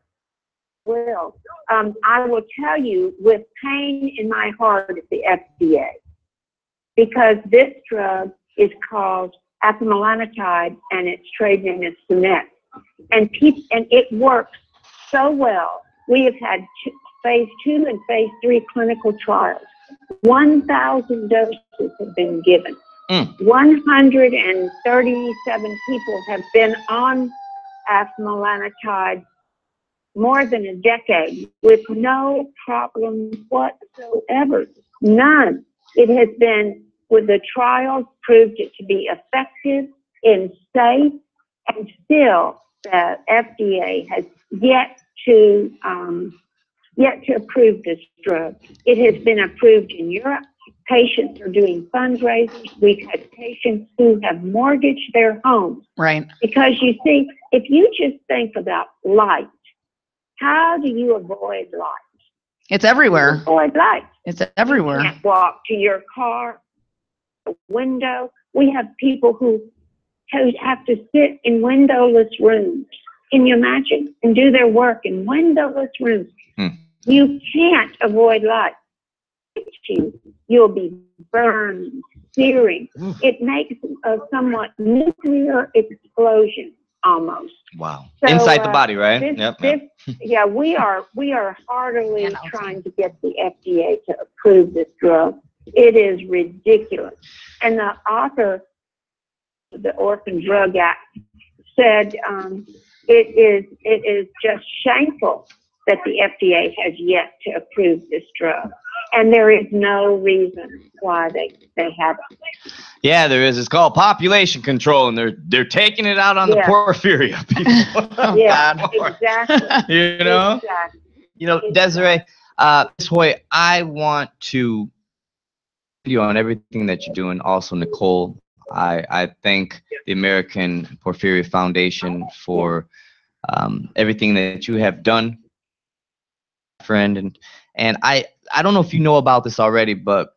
Well, I will tell you with pain in my heart at the FDA, because this drug is called afamelanotide, and its trade name is Sines. And it works so well. We have had phase 2 and phase 3 clinical trials. 1,000 doses have been given. 137 people have been on afamelanotide more than a decade with no problem whatsoever. None. It has been, with the trials, proved it to be effective and safe, and still the FDA has yet to approve this drug. It has been approved in Europe. Patients are doing fundraisers. We've had patients who have mortgaged their homes. Right. Because you see, if you just think about light, how do you avoid light? It's everywhere. You avoid light. It's everywhere. You can't walk to your car, a window. We have people who have to sit in windowless rooms. Can you imagine? And do their work in windowless rooms. You can't avoid light. You'll be burned, searing. It makes a somewhat nuclear explosion almost. Wow. So, inside the body, right? Yeah, we are heartily trying to get the FDA to approve this drug. It is ridiculous. And the author of the Orphan Drug Act said it is just shameful that the FDA has yet to approve this drug. And there is no reason why they haven't. Yeah, there is. It's called population control, and they're taking it out on the porphyria people. Yeah, exactly. Exactly. Desiree, this way, I want to you on everything that you're doing. Also, Nicole, I thank the American Porphyria Foundation for everything that you have done, friend. And I don't know if you know about this already, but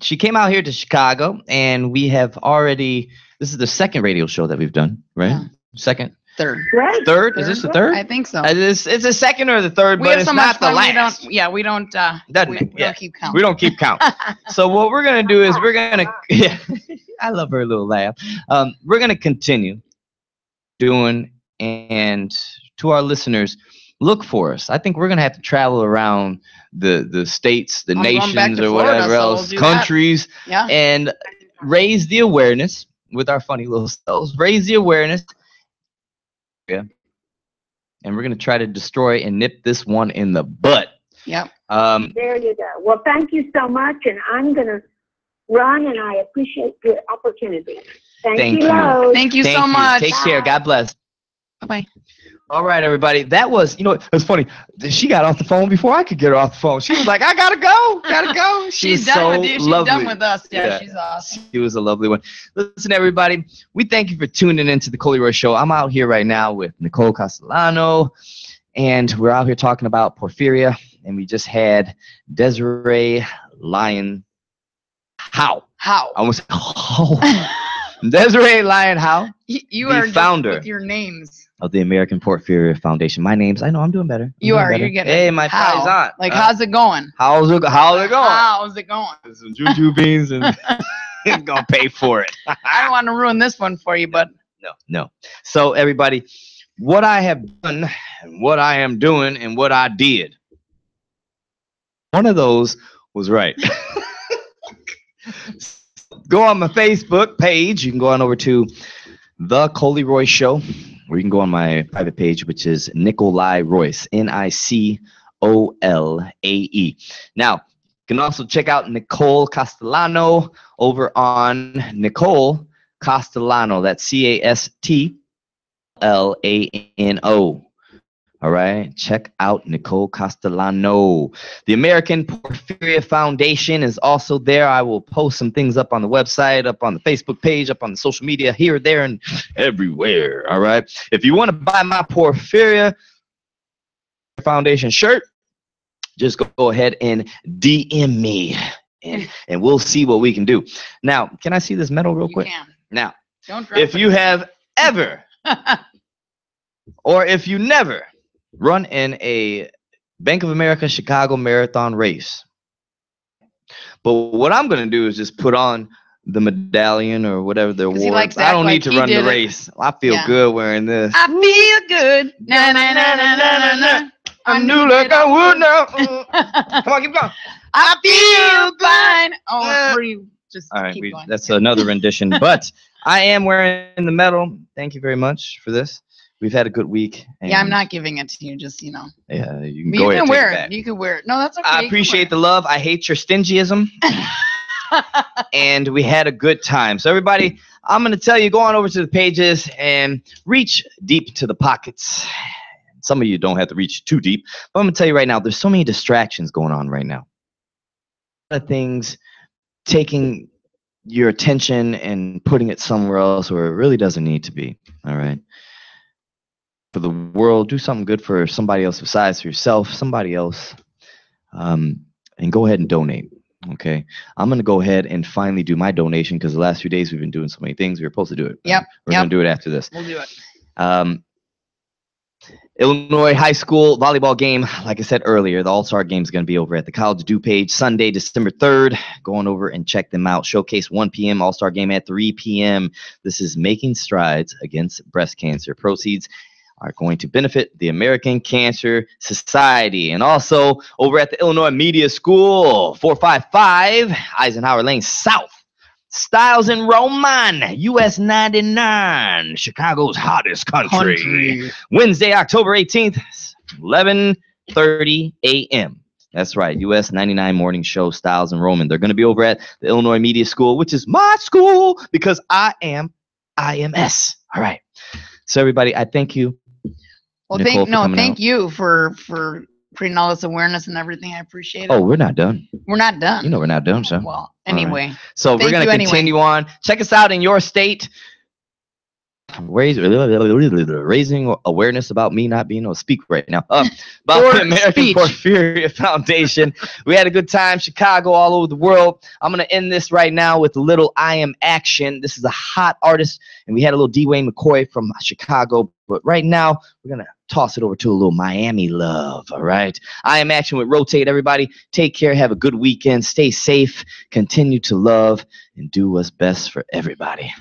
she came out here to Chicago, and we have already, this is the second radio show that we've done, right? Yeah. Second? Third. Right. Third? Is this the third? I think so. It's the second or the third, but it's not the last. We don't keep count. We don't keep count. So what we're going to do is I love her little laugh. We're going to continue doing, and to our listeners, look for us. I think we're gonna have to travel around the states, the nations, or whatever else, countries, and raise the awareness with our funny little selves. Raise the awareness, and we're gonna try to destroy and nip this one in the butt. Yep. There you go. Well, thank you so much, and I'm gonna run, and I appreciate the opportunity. Thank you. Thank you so much. Take care. God bless. Bye-bye. All right, everybody. That was, it's funny. She got off the phone before I could get her off the phone. She was like, I gotta go. She's done with you. She's done with us. Yeah, she's awesome. She was a lovely one. Listen, everybody, we thank you for tuning into the Colee Royce Show. I'm out here right now with Nicole Castellano, and we're out here talking about porphyria, and we just had Desiree Lyon Howe. I almost said, Desiree Lyon Howe. You are founder with your names. Of the American Porphyria Foundation. I know I'm doing better. You're getting Hey, my paisan. Like, how's it going? How's it going? How's it going? Some juju beans and it's gonna pay for it. I don't want to ruin this one for you, but no. So everybody, what I have done, and what I am doing, and what I did, one of those was right. Go on my Facebook page. You can go on over to the Colee Royce Show, or you can go on my private page, which is Nicolai Royce, Nicolae. Now, you can also check out Nicole Castellano over on Nicole Castellano. That's Castlano. All right, check out Nicole Castellano. The American Porphyria Foundation is also there. I will post some things up on the website, up on the Facebook page, up on the social media, here, there, and everywhere. All right. If you want to buy my Porphyria Foundation shirt, just go ahead and DM me, and we'll see what we can do. Now, can I see this medal real quick? Can. Now, don't drop if you have ever, or if you never run in a Bank of America Chicago Marathon race. But what I'm going to do is just put on the medallion or whatever the award. I don't need to run the race. I feel good wearing this. I feel good. Na, na, na, na, na, na, na. I knew like I would now. Come on, keep going. I feel fine. Oh, just all right, keep going. That's another rendition. But I am wearing the medal. Thank you very much for this. We've had a good week. Yeah, I'm not giving it to you. Just, Yeah, you can go ahead and wear it. You can wear it. No, that's okay. I appreciate the love. I hate your stingyism. And we had a good time. So everybody, I'm going to tell you, go on over to the pages and reach deep into the pockets. Some of you don't have to reach too deep. But I'm going to tell you right now, there's so many distractions going on right now. A lot of things taking your attention and putting it somewhere else where it really doesn't need to be. All right. For the world, do something good for somebody else besides for yourself, somebody else, and go ahead and donate. Okay, I'm gonna go ahead and finally do my donation because the last few days we've been doing so many things. We were supposed to do it. Yep. We're gonna do it after this. We'll do it. Illinois high school volleyball game. Like I said earlier, the All-Star game is going to be over at the College Due page Sunday, December 3rd. Go on over and check them out. Showcase 1 p.m., All-Star game at 3 p.m. This is Making Strides Against Breast Cancer. Proceeds are going to benefit the American Cancer Society. And also over at the Illinois Media School, 455 Eisenhower Lane South. Styles and Roman, US 99, Chicago's hottest country. Wednesday, October 18th, 11:30 a.m. That's right, US 99 morning show, Styles and Roman. They're going to be over at the Illinois Media School, which is my school because I am IMS. All right. So everybody, I thank you. Well, thank you for creating all this awareness and everything. I appreciate it. Oh, we're not done. We're not done. We're not done, so. Well, anyway. Right. So we're going to continue on. Check us out in your state. Raising awareness about me not being able to speak right now. About the American Porphyria Foundation. We had a good time. Chicago, all over the world. I'm going to end this right now with a little I Am Action. This is a hot artist, and we had a little Dwayne McCoy from Chicago. But right now, we're going to toss it over to a little Miami love, all right? I Am Action with Rotate. Everybody, take care. Have a good weekend. Stay safe. Continue to love and do what's best for everybody.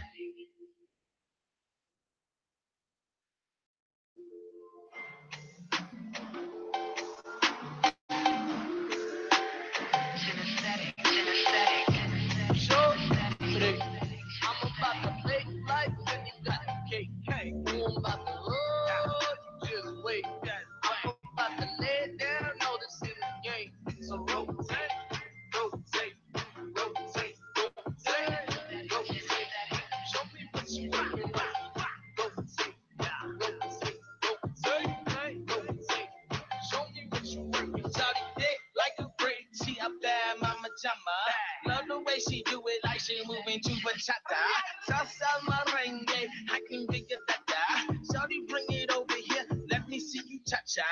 you rockin', rotate, rotate, rotate. Show me what you working, shawty thick like a braid. She a bad mama jama. Love the way she do it, like she moving to bachata. Salsa merengue, I can dig it that. Shawty, bring it over here, let me see you cha-cha.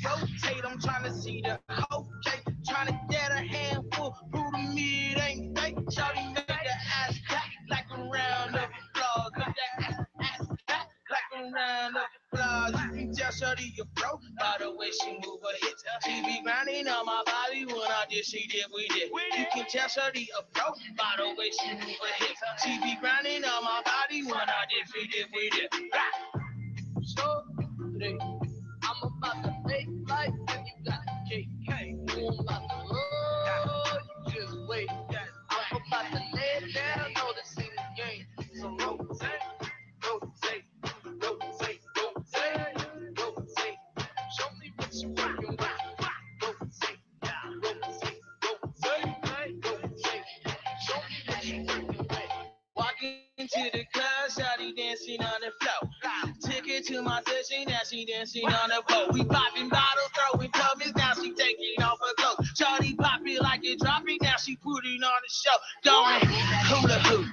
Rotate, I'm trying to see the okay. Trying to get a handful, who to me it ain't fake. Shawty, make the ass clap like a round of applause. Make that ass clap like a round of applause. You can tell shawty a pro by the way she move her hips. She be grinding on my body when I did, she did, we did. You can tell shawty a pro by the way she move her hips. She be grinding on my body when I did, she did, we did. So, I'm about to make life when you got the cake. I'm about to love you, just wait. I'm about to lay it down, know this ain't a game. So rotate, rotate, rotate, rotate, rotate. Show me what you rockin', rotate, rotate, rotate, rotate. Show me what you rockin'. Walking to the club, shawty dancing on the floor. Took it to my session, now she dancing on the floor. We popping bottles, throwing tubbies, now she taking off her clothes. Shawty pop it like it dropping, now she putting on the show. Going hula hoop,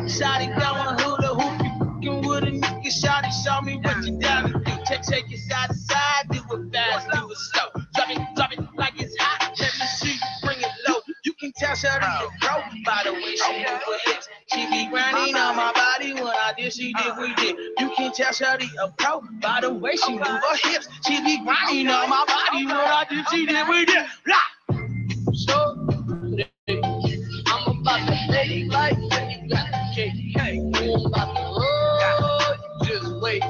shawty going hula hoop. You fucking with a nigga, shawty, show me what you down to do. Take it side to side, do it fast, do it slow. Drop it like it's hot. Let me see you bring it low. You can tell shawty a pro by the way she move her hips. She be grinding on my body when I did, she did, we did. You can tell shawty a pro by the way she move her hips. She be grinding on my body when I did, she did, we did. So, I'm about to make life when you got the cake. I'm about to love you, just wait.